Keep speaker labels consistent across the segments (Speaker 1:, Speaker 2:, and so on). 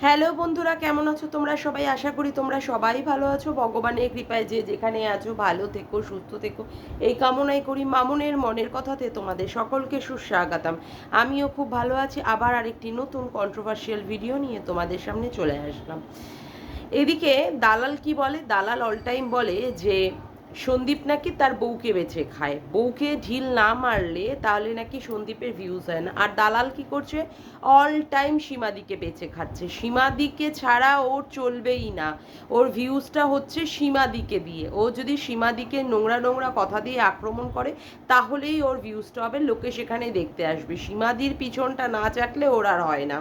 Speaker 1: Hello বন্ধুরা, কেমন আছো তোমরা সবাই? আশা করি তোমরা সবাই ভালো আছো। ভগবানের কৃপায় যে যেখানে আছো ভালো থেকো, সুস্থ থেকো, এই কামনাই করি। মামুনের মনের কথাতে তোমাদের সকলকে সুস্বাগতম। আমিও খুব ভালো আছি। আবার আরেকটি নতুন কন্ট্রোভার্সিয়াল ভিডিও নিয়ে তোমাদের সামনে চলে আসলাম। এদিকে দালাল কি বলে? দালাল অল টাইম বলে যে সন্দীপ নাকি তার বউকে বেছে খায়, বউকে ঢিল না মারলে তাহলে নাকি সন্দীপের ভিউজ হয় না। আর দালাল কি করছে? অল টাইম সীমাদিকে বেছে খাচ্ছে। সীমাদিকে ছাড়া ওর চলবেই না। ওর ভিউজটা হচ্ছে সীমাদিকে দিয়ে। ও যদি সীমাদিকে নোংরা নোংরা কথা দিয়ে আক্রমণ করে তাহলেই ওর ভিউজটা হবে, লোকে সেখানে দেখতে আসবে। সীমাদির পিছনটা না চাটলে ওর আর হয় না।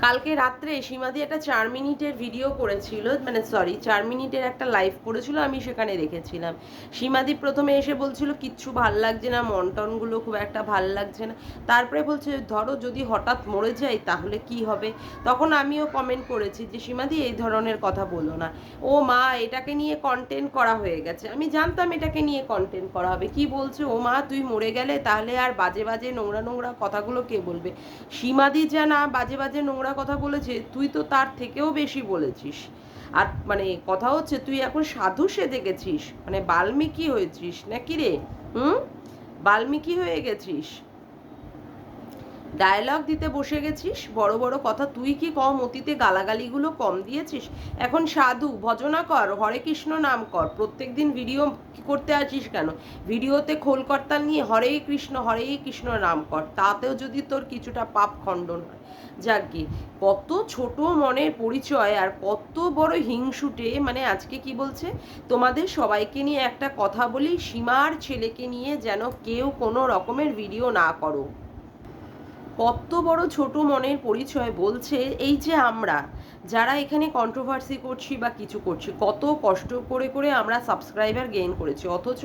Speaker 1: কালকে রাত্রে সীমাদি একটা 4 মিনিটের ভিডিও করেছিল, মানে সরি 4 মিনিটের একটা লাইভ করেছিল, আমি সেখানে দেখেছিলাম। সীমাদি প্রথমে এসে বলছিল কিচ্ছু ভাল লাগছে না, মন টনগুলো খুব একটা ভাল লাগছে না। তারপরে বলছে ধরো যদি হঠাৎ মরে যাই তাহলে কি হবে? তখন আমিও কমেন্ট করেছি যে সীমাদি এই ধরনের কথা বলো না। ও মা, এটাকে নিয়ে কন্টেন্ট করা হয়ে গেছে। আমি জানতাম এটাকে নিয়ে কন্টেন্ট করা হবে। কি বলছে? ও মা, তুই মরে গেলে তাহলে আর বাজে বাজে নোংরা নোংরা কথাগুলো কে বলবে? সীমাদি যা না বাজে বাজে নোংরা কথা বলেছে, তুই তো তার থেকেও বেশি বলেছিস। আর মানে কথা হচ্ছে তুই এখন সাধু সেজে গেছিস, মানে বাল্মীকি হয়েছিস নাকি রে? হুম, বাল্মীকি হয়ে গেছিস, ডায়লগ দিতে বসে গেছিস, বড় বড় কথা। তুই কি কম অতীতে গালাগালিগুলো কম দিয়েছিস? এখন সাধু ভজনা কর, হরে কৃষ্ণ নাম কর। প্রত্যেক দিন ভিডিও করতে আসিস কেন? ভিডিওতে খোলকর্তা নিয়ে হরে কৃষ্ণ নাম কর, তাতেও যদি তোর কিছুটা পাপ খণ্ডন হয়। যাক গে, কত ছোট মনের পরিচয় আর কত বড় হিংসুটে। মানে আজকে কি বলছে, তোমাদের সবাইকে নিয়ে একটা কথা বলি, সীমার ছেলেকে নিয়ে যেন কেউ কোনো রকমের ভিডিও না করো। কত বড় ছোট মনের পরিচয়। বলছে এই যে আমরা যারা এখানে কন্ট্রোভার্সি করছি বা কিছু করছি, কত কষ্ট করে করে আমরা সাবস্ক্রাইবার গেইন করেছি, অথচ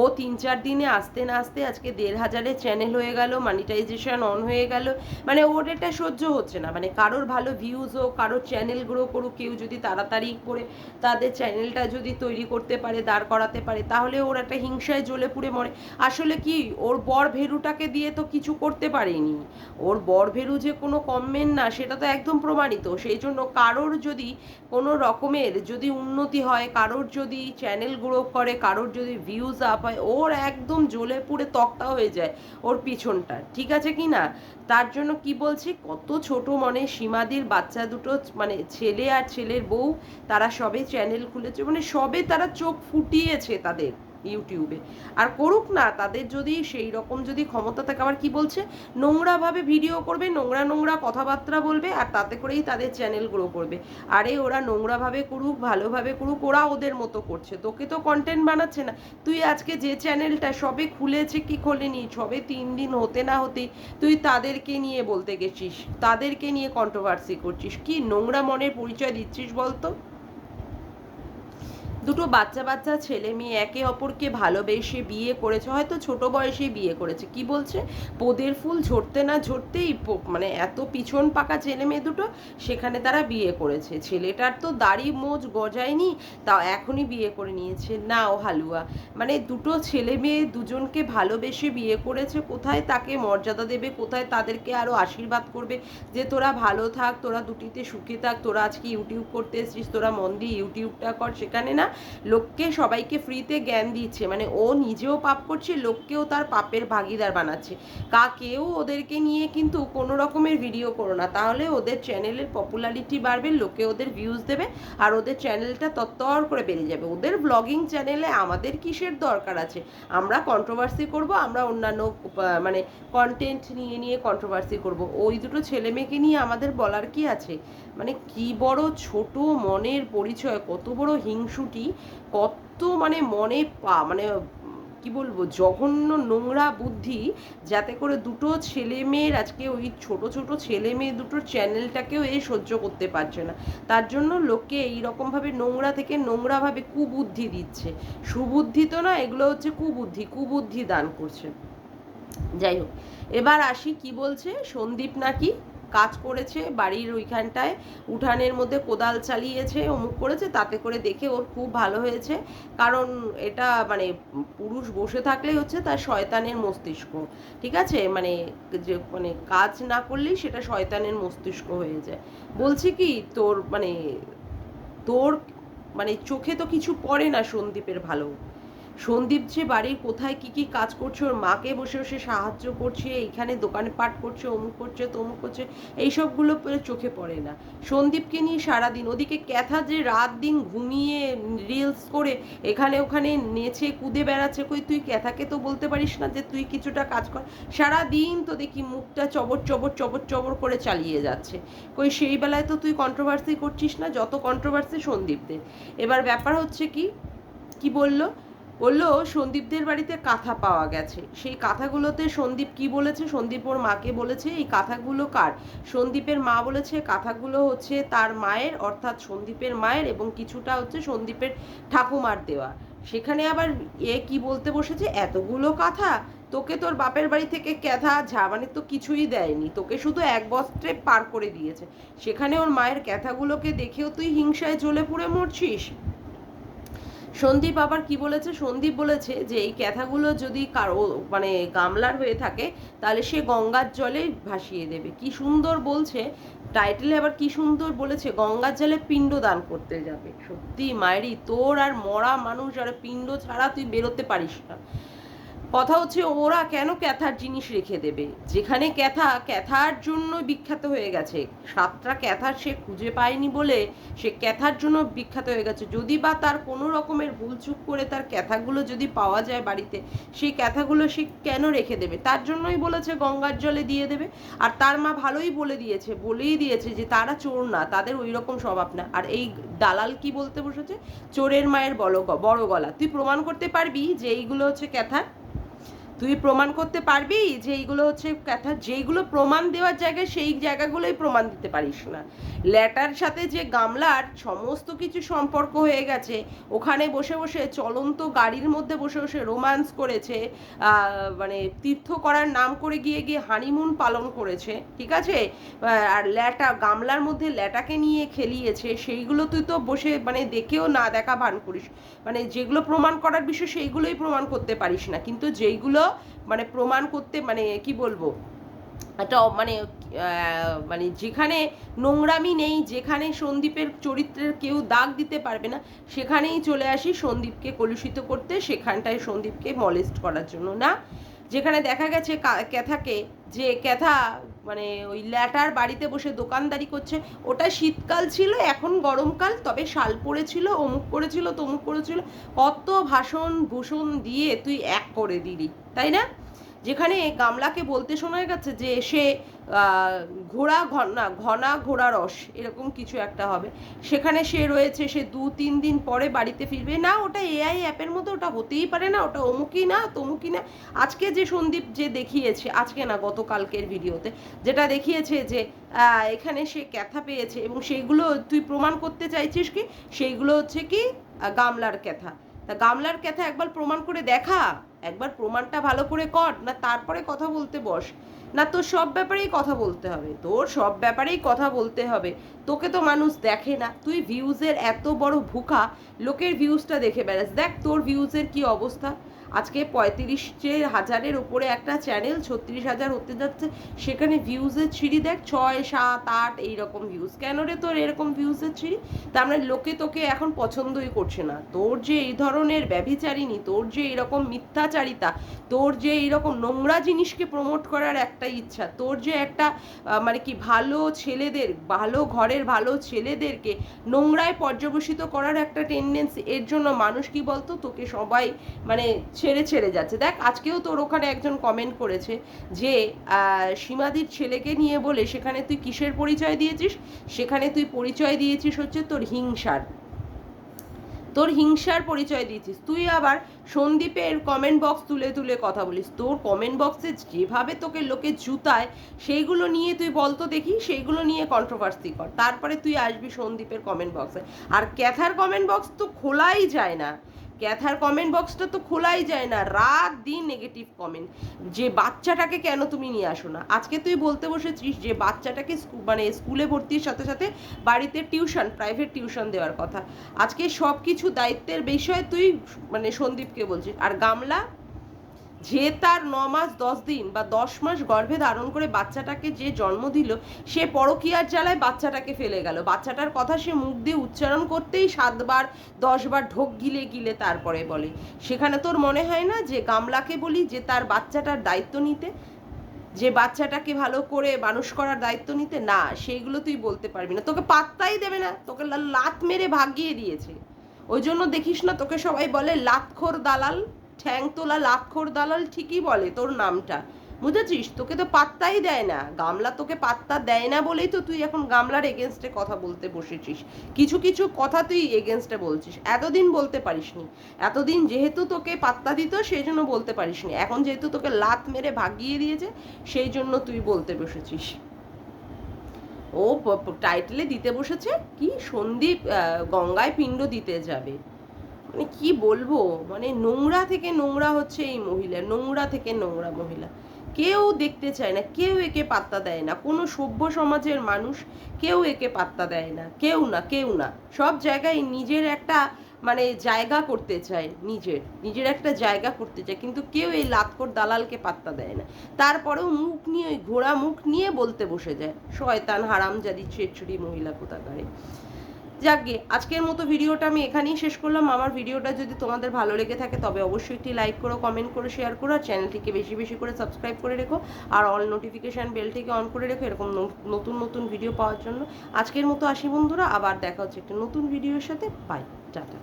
Speaker 1: ও 3-4 দিনে আসতে না আসতে আজকে 1,500-এর চ্যানেল হয়ে গেল, মনিটাইজেশন অন হয়ে গেল। মানে ওর এটা সহ্য হচ্ছে না। মানে কারোর ভালো ভিউজ হোক, কারোর চ্যানেল গ্রো করুক, কেউ যদি তাড়াতাড়ি করে তাদের চ্যানেলটা যদি তৈরি করতে পারে, দাঁড় করাতে পারে, তাহলে ওর একটা হিংসায় জ্বলে পুড়ে মরে। আসলে কি, ওর বর ভেরুটাকে দিয়ে তো কিছু করতে পারেনি। ওর বর ভেরু যে কোনো কমমেন্ট না, সেটা তো একদম প্রমাণিত। সেই জন্য কারোর যদি কোনো রকমের যদি উন্নতি হয়, কারোর যদি চ্যানেল গ্রো করে, কারোর যদি ভিউজ আপ হয়, ওর একদম জ্বলে পুড়ে তক্তা হয়ে যায় ওর পিছনটা। ঠিক আছে কি না? তার জন্য কি বলছি, কত ছোট মনে সীমাদির বাচ্চা দুটো, মানে ছেলে আর ছেলের বউ, তারা সবে চ্যানেল খুলেছে, মানে সবে তারা চোখ ফুটিয়েছে তাদের ইউটিউবে। আর করুক না, তাদের যদি সেই রকম যদি ক্ষমতা থাকে। আবার কি বলছে, নোংরাভাবে ভিডিও করবে, নোংরা নোংরা কথাবার্তা বলবে, আর তাতে করেই তাদের চ্যানেল গ্রো করবে। আরে ওরা নোংরাভাবে করুক, ভালোভাবে করুক, ওরা ওদের মতো করছে, তোকে তো কন্টেন্ট বানাচ্ছে না। তুই আজকে যে চ্যানেলটা সবে খুলেছে কি খোলেনি, সবে 3 দিন হতে না হতেই তুই তাদেরকে নিয়ে বলতে গেছিস, তাদেরকে নিয়ে কন্ট্রোভার্সি করছিস। কি নোংরা মনের পরিচয় দিচ্ছিস বলতো? দুটো বাচ্চা বাচ্চা ছেলে মেয়ে একে অপরকে ভালোবেসে বিয়ে করেছে, হয়তো ছোট বয়সে বিয়ে করেছে। কি বলছে, পোদের ফুল ঝরতে না ঝরতেই মানে এত পিছন পাকা ছেলে মেয়ে দুটো, সেখানে তারা বিয়ে করেছে। ছেলেটার তো দাড়ি মোজ গজায়নি, তাও এখনই বিয়ে করে নিয়েছে না ও হালুয়া। মানে দুটো ছেলে মেয়ে দুজনকে ভালোবেসে বিয়ে করেছে, কোথায় তাকে মর্যাদা দেবে, কোথায় তাদেরকে আরও আশীর্বাদ করবে যে তোরা ভালো থাক, তোরা দুটিতে সুখে থাক, তোরা আজকে ইউটিউব করতে এসেছিস, তোরা মন দিয়ে ইউটিউবটা কর। সেখানে না, লোককে সবাইকে ফ্রিতে জ্ঞান দিচ্ছে। মানে ও নিজেও পাপ করছে, লোককেও তার পাপের ভাগিদার বানাচ্ছে। কেউ ওদেরকে নিয়ে কিন্তু কোনো রকমের ভিডিও করো না, তাহলে ওদের চ্যানেলের পপুলারিটি বাড়বে, লোকে ওদের ভিউজ দেবে, আর ওদের চ্যানেলটা তত্তর করে বেড়ে যাবে। ওদের ব্লগিং চ্যানেলে আমাদের কিসের দরকার আছে? আমরা কন্ট্রোভার্সি করব, আমরা অন্যান্য মানে কন্টেন্ট নিয়ে নিয়ে কন্ট্রোভার্সি করব। ওই দুটো ছেলে মেয়েকে নিয়ে আমাদের বলার কি আছে? মানে কি বড় ছোট মনের পরিচয়, কত বড় হিংসুটি, কত মানে মনে মানে কি বলবো, জঘন্য নোংরা বুদ্ধি, যাতে করে দুটো ছেলে মেয়ের আজকে ওই ছোট ছোট ছেলে মেয়ে দুটোর চ্যানেলটাকেও এ সহ্য করতে পারছে না। তার জন্য লোককে এইরকমভাবে নোংরা থেকে নোংরাভাবে কুবুদ্ধি দিচ্ছে। সুবুদ্ধি তো না, এগুলো হচ্ছে কুবুদ্ধি, কুবুদ্ধি দান করছে। যাই হোক, এবার আসি, কি বলছে সন্দীপ নাকি কাজ করেছে বাড়ির ওইখানটায়, উঠানের মধ্যে কোদাল চালিয়েছে, অমুক করেছে, তাতে করে দেখে ওর খুব ভালো হয়েছে। কারণ এটা মানে পুরুষ বসে থাকলেই হচ্ছে তার শয়তানের মস্তিষ্ক, ঠিক আছে, মানে যে মানে কাজ না করলেই সেটা শয়তানের মস্তিষ্ক হয়ে যায়। বলছি কি তোর মানে তোর মানে চোখে তো কিছু পড়ে না সন্দীপের ভালো। সন্দীপ যে বাড়ির কোথায় কি কি কাজ করছে, ওর মাকে বসে বসে সাহায্য করছে, এইখানে দোকানে পাট করছে, অমুক করছে, তমুক করছে, এইসবগুলো চোখে পড়ে না। সন্দীপকে নিয়ে সারাদিন ওদিকে ক্যাথা যে রাত দিন ঘুমিয়ে রিলস করে এখানে ওখানে নেচে কুদে বেড়াচ্ছে, কই তুই ক্যাথাকে তো বলতে পারিস না যে তুই কিছুটা কাজ কর? সারাদিন তো দেখি মুখটা চবর চবর চবর চবর করে চালিয়ে যাচ্ছে, কই সেই বেলায় তো তুই কন্ট্রোভার্সি করছিস না? যত কন্ট্রোভার্সি সন্দীপদের। এবার ব্যাপার হচ্ছে কি, কি বললো, বললো সন্দীপদের বাড়িতে কাঁথা পাওয়া গেছে। সেই কাঁথাগুলোতে সন্দীপ কি বলেছে, সন্দীপ ওর মাকে বলেছে এই কাঁথাগুলো কার? সন্দীপের মা বলেছে কাঁথাগুলো হচ্ছে তার মায়ের, অর্থাৎ সন্দীপের মায়ের, এবং কিছুটা হচ্ছে সন্দীপের ঠাকুমার দেওয়া। সেখানে আবার এ কি বলতে বসেছে, এতগুলো কাঁথা তোকে তোর বাপের বাড়ি থেকে ক্যাথা মানে তো কিছুই দেয়নি, তোকে শুধু এক বস্ত্রে পার করে দিয়েছে। সেখানে ওর মায়ের ক্যাথাগুলোকে দেখেও তুই হিংসায় জ্বলে পুড়ে মরছিস। সন্দীপ আবার কি বলেছে, সন্দীপ বলেছে যে এই ক্যাথাগুলো যদি কারো মানে গামলার হয়ে থাকে তাহলে সে গঙ্গার জলে ভাসিয়ে দেবে। কি সুন্দর বলছে, টাইটেলে আবার কি সুন্দর বলেছে, গঙ্গার জলে পিণ্ড দান করতে যাবে। সত্যি মায়েরি, তোর আর মরা মানুষ আর পিণ্ড ছাড়া তুই বেরোতে পারিস না। কথা হচ্ছে ওরা কেন ক্যাথার জিনিস রেখে দেবে, যেখানে ক্যাথার জন্য বিখ্যাত হয়ে গেছে। 7টা ক্যাথা সে খুঁজে পায়নি বলে সে ক্যাথার জন্য বিখ্যাত হয়ে গেছে। যদি বা তার কোনো রকমের ভুলচুক করে তার ক্যাথাগুলো যদি পাওয়া যায় বাড়িতে, সেই ক্যাথাগুলো সে কেন রেখে দেবে? তার জন্যই বলেছে গঙ্গার জলে দিয়ে দেবে। আর তার মা ভালোই বলেই দিয়েছে যে তারা চোর না, তাদের ওই রকম স্বভাব না। আর এই দালাল কি বলতে বসেছে, চোরের মায়ের বড় গলা। তুই প্রমাণ করতে পারবি যে এইগুলো হচ্ছে ক্যাথা? তুই প্রমাণ করতে পারবি যে এইগুলো হচ্ছে কথা? যেইগুলো প্রমাণ দেওয়ার জায়গায় সেই জায়গাগুলোই প্রমাণ দিতে পারিস না। ল্যাটার সাথে যে গামলার সমস্ত কিছু সম্পর্ক হয়ে গেছে, ওখানে বসে বসে চলন্ত গাড়ির মধ্যে বসে বসে রোম্যান্স করেছে, মানে তীর্থ করার নাম করে গিয়ে গিয়ে হানিমুন পালন করেছে, ঠিক আছে? আর গামলার মধ্যে ল্যাটাকে নিয়ে খেলিয়েছে, সেইগুলো তুই তো বসে মানে দেখেও না দেখা ভান করিস। মানে যেগুলো প্রমাণ করার বিষয় সেইগুলোই প্রমাণ করতে পারিস না, কিন্তু যেইগুলো মানে প্রমাণ করতে মানে কি বলবো, একটা মানে মানে যেখানে নোংরামি নেই, যেখানে সন্দীপের চরিত্রের কেউ দাগ দিতে পারবে না, সেখানেই চলে আসি সন্দীপকে কলুষিত করতে, সেখানটায় সন্দীপকে মলেস্ট করার জন্য না। যেখানে দেখা গেছে ক্যাথাকে, যে ক্যাথা মানে ওই ল্যাটার বাড়িতে বসে দোকানদারি করছে, ওটা শীতকাল ছিল, এখন গরমকাল, তবে শাল পড়েছিল, অমুক করেছিল, তমুক করেছিল, কত ভাষণ ভূষণ দিয়ে তুই এক করে দিলি, তাই না? যেখানে গামলাকে বলতে শোনা গেছে যে সে ঘনা ঘোড়া রস এরকম কিছু একটা হবে, সেখানে সে রয়েছে, সে 2-3 দিন পরে বাড়িতে ফিরবে না। ওটা এআই অ্যাপের মতো, ওটা হতেই পারে না, ওটা অমুকই না তমুকই না। আজকে যে সন্দীপ যে দেখিয়েছে, আজকে না গতকালকের ভিডিওতে যেটা দেখিয়েছে যে এখানে সে ক্যাথা পেয়েছে, এবং সেইগুলো তুই প্রমাণ করতে চাইছিস কি সেইগুলো হচ্ছে কি গামলার ক্যাথা। তা গামলার ক্যাথা একবার প্রমাণ করে দেখা, একবার প্রমাণটা ভালো করে কর, না তারপরে কথা বলতে বস। না তোর সব ব্যাপারেই কথা বলতে হবে, তোর সব ব্যাপারেই কথা বলতে হবে। তোকে তো মানুষ দেখে না, তুই ভিউজের এত বড় ভুখা, লোকের ভিউজটা দেখে বেড়াস। দেখ তোর ভিউজের কি অবস্থা, আজকে 35,000-এর উপরে একটা চ্যানেল 36,000 হতে যাচ্ছে, সেখানে ভিউজের ছিঁড়ি দেখ 6, 7, 8 এইরকম ভিউজ। কেন রে তোর এরকম ভিউজের ছিঁড়ি? তার মানে লোকে তোকে এখন পছন্দই করছে না। তোর যে এই ধরনের ব্যভিচারিণী, তোর যে এরকম মিথ্যাচারিতা, তোর যে এইরকম নোংরা জিনিসকে প্রমোট করার একটা ইচ্ছা, তোর যে একটা মানে কি ভালো ছেলেদের, ভালো ঘরের ভালো ছেলেদেরকে নোংরায় পর্যবসিত করার একটা টেন্ডেন্সি, এর জন্য মানুষ কি বলতো তোকে সবাই মানে ছেড়ে যাচ্ছে। দেখ আজকেও তোর ওখানে একজন কমেন্ট করেছে যে সীমাদির ছেলেকে নিয়ে বলে সেখানে তুই কিসের পরিচয় দিয়েছিস? সেখানে তুই পরিচয় দিয়েছিস হচ্ছে তোর হিংসার পরিচয় দিয়েছিস। তুই আবার সন্দীপের কমেন্ট বক্স তুলে তুলে কথা বলিস। তোর কমেন্ট বক্সে যেভাবে তোকে লোকে জুতায়, সেইগুলো নিয়ে তুই বলতো দেখি, সেইগুলো নিয়ে কন্ট্রোভার্সি কর, তারপরে তুই আসবি সন্দীপের কমেন্ট বক্সে। আর ক্যাথার কমেন্ট বক্স তো খোলাই যায় না, ক্যাথার কমেন্ট বক্সটা তো খোলাই যায় না, রাত দিন নেগেটিভ কমেন্ট। যে বাচ্চাটাকে কেন তুমি নিয়ে আসো না? আজকে তুই বলতে বসেছিস যে বাচ্চাটাকে মানে স্কুলে ভর্তির সাথে সাথে বাড়িতে টিউশন, প্রাইভেট টিউশন দেওয়ার কথা। আজকে সব কিছু দায়িত্বের বিষয়ে তুই মানে সন্দীপকে বলছিস। আর গামলা, যে তার 9 মাস 10 দিন বা 10 মাস গর্ভে ধারণ করে বাচ্চাটাকে যে জন্ম দিল, সে পরকীয়ার জ্বালায় বাচ্চাটাকে ফেলে গেল। বাচ্চাটার কথা সে মুখ দিয়ে উচ্চারণ করতেই 7 বার 10 বার ঢোক গিলে গিলে তারপরে বলে। সেখানে তোর মনে হয় না যে গামলাকে বলি যে তার বাচ্চাটার দায়িত্ব নিতে, যে বাচ্চাটাকে ভালো করে মানুষ করার দায়িত্ব নিতে? না, সেইগুলো তুই বলতে পারবি না। তোকে পাত্তাই দেবে না, তোকে লাত মেরে ভাগিয়ে দিয়েছে। ওই জন্য দেখিস না তোকে সবাই বলে লাতখোর দালাল, ঠ্যাং তোলা লাতখোর দালাল, ঠিকই বলে তোর নামটা, বুঝেছিস? তোকে তো পাত্তাই দেয় না গামলা, তোকে পাত্তা দেয় না বলেই তো তুই এখন গামলার এগেনস্টে কথা বলতে বসেছিস। কিছু কিছু কথা তুই এগেনস্টে বলছিস, এতদিন বলতে পারিসনি। এতদিন যেহেতু তোকে পাত্তা দিত সেই জন্য বলতে পারিসনি, এখন যেহেতু তোকে লাত মেরে ভাগিয়ে দিয়েছে সেই জন্য তুই বলতে বসেছিস। ও টাইটেলে দিতে বসেছে কি, সন্দীপ গঙ্গায় পিণ্ড দিতে যাবে। মানে কি বলবো, মানে নোংরা থেকে নোংরা হচ্ছে এই মহিলা, নোংরা থেকে নোংরা মহিলা। কেউ দেখতে চায় না, কেউ একে পাত্তা দেয় না, কোনো সভ্য সমাজের মানুষ কেউ একে পাত্তা দেয় না, কেউ না, কেউ না। সব জায়গায় নিজের একটা মানে জায়গা করতে চায়, নিজের একটা জায়গা করতে চায়, কিন্তু কেউ এই লাতখোর দালালকে পাত্তা দেয় না। তারপরেও মুখ নিয়ে, ওই ঘোড়া মুখ নিয়ে বলতে বসে যায়, শয়তান হারামজাদি ছেচুরি মহিলা কোথাকারে। যাকগে, আজকের মতো ভিডিওটা আমি এখানেই শেষ করলাম। আমার ভিডিওটা যদি তোমাদের ভালো লেগে থাকে তবে অবশ্যই একটি লাইক করো, কমেন্ট করো, শেয়ার করো, আর চ্যানেলটিকে বেশি বেশি করে সাবস্ক্রাইব করে রেখো, আর অল নোটিফিকেশান বেলটিকে অন করে রেখো এরকম নতুন নতুন ভিডিও পাওয়ার জন্য। আজকের মতো আসি বন্ধুরা, আবার দেখা হচ্ছে একটা নতুন ভিডিওর সাথে। Bye, tata.